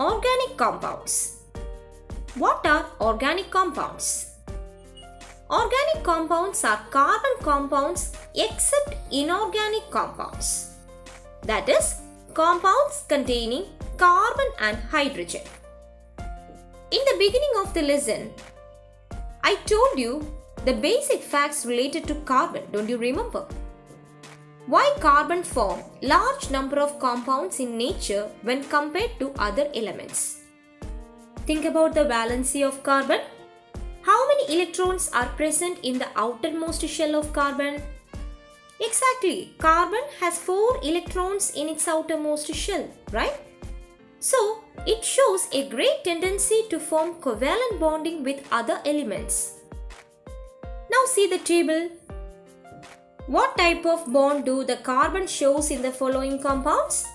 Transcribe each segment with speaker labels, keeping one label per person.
Speaker 1: Organic compounds. What are organic compounds? Organic compounds are carbon compounds except inorganic compounds. That is, compounds containing carbon and hydrogen. In the beginning of the lesson, I told you the basic facts related to carbon, don't you remember? Why carbon form large number of compounds in nature when compared to other elements? Think about the valency of carbon. How many electrons are present in the outermost shell of carbon? Exactly, carbon has 4 electrons in its outermost shell, right? So, it shows a great tendency to form covalent bonding with other elements. Now see the table. What type of bond do the carbon shows in the following compounds?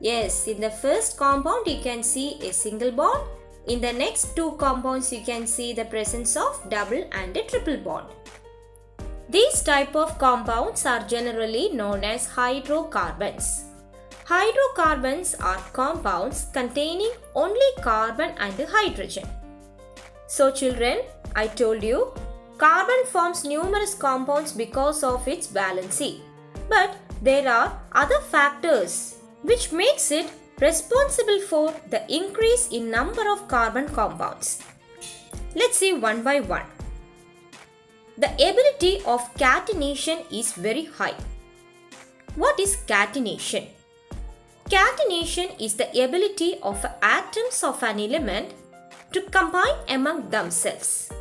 Speaker 1: Yes, in the first compound you can see a single bond. In the next 2 compounds you can see the presence of double and a triple bond. These type of compounds are generally known as hydrocarbons. Hydrocarbons are compounds containing only carbon and hydrogen. So children, I told you, carbon forms numerous compounds because of its valency. But there are other factors which makes it responsible for the increase in number of carbon compounds. Let's see one by one. The ability of catenation is very high. What is catenation? Catenation is the ability of atoms of an element to combine among themselves.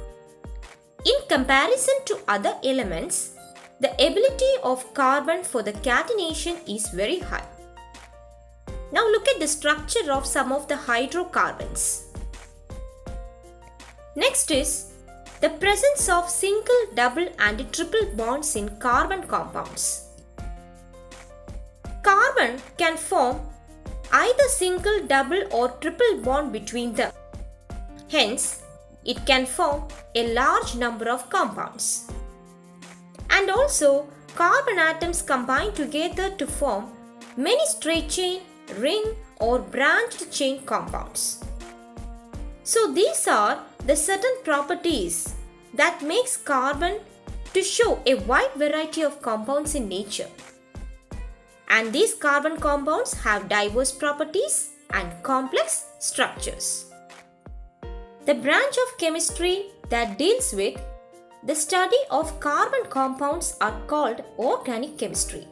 Speaker 1: In comparison to other elements, the ability of carbon for the catenation is very high. Now look at the structure of some of the hydrocarbons. Next is the presence of single, double and triple bonds in carbon compounds. Carbon can form either single, double or triple bond between them. Hence, it can form a large number of compounds. And also, carbon atoms combine together to form many straight chain, ring or branched chain compounds. So these are the certain properties that makes carbon to show a wide variety of compounds in nature. And these carbon compounds have diverse properties and complex structures. The branch of chemistry that deals with the study of carbon compounds are called organic chemistry.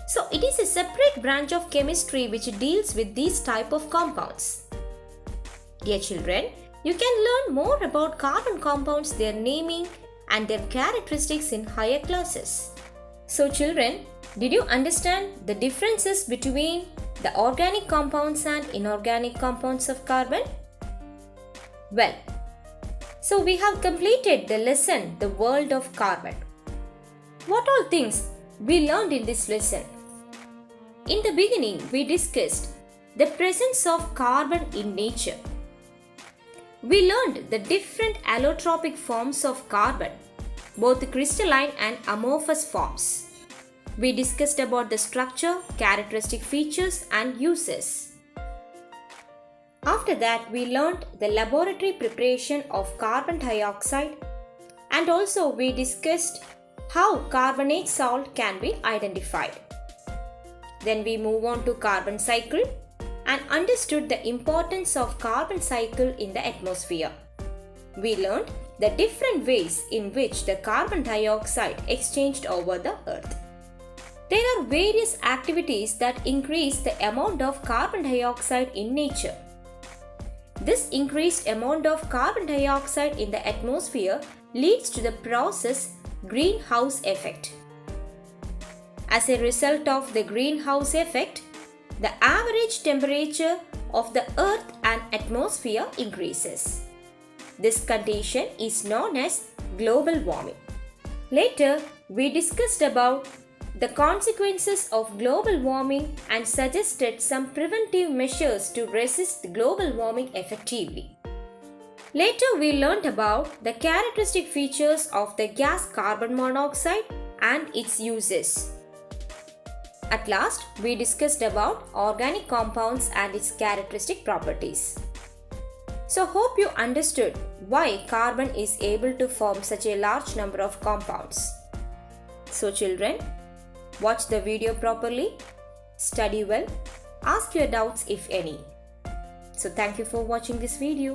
Speaker 1: So it is a separate branch of chemistry which deals with these type of compounds. Dear children, you can learn more about carbon compounds, their naming and their characteristics in higher classes. So children, did you understand the differences between the organic compounds and inorganic compounds of carbon? Well, so we have completed the lesson, the world of carbon. What all things we learned in this lesson? In the beginning, we discussed the presence of carbon in nature. We learned the different allotropic forms of carbon, both crystalline and amorphous forms. We discussed about the structure, characteristic features and uses. After that, we learned the laboratory preparation of carbon dioxide and also we discussed how carbonate salt can be identified. Then we move on to carbon cycle and understood the importance of carbon cycle in the atmosphere. We learned the different ways in which the carbon dioxide exchanged over the earth. There are various activities that increase the amount of carbon dioxide in nature. This increased amount of carbon dioxide in the atmosphere leads to the process greenhouse effect. As a result of the greenhouse effect, the average temperature of the earth and atmosphere increases. This condition is known as global warming. Later, we discussed about the consequences of global warming and suggested some preventive measures to resist global warming effectively. Later, we learned about the characteristic features of the gas carbon monoxide and its uses. At last, we discussed about organic compounds and its characteristic properties. So hope you understood why carbon is able to form such a large number of compounds. So children, watch the video properly, study well, ask your doubts if any. So thank you for watching this video.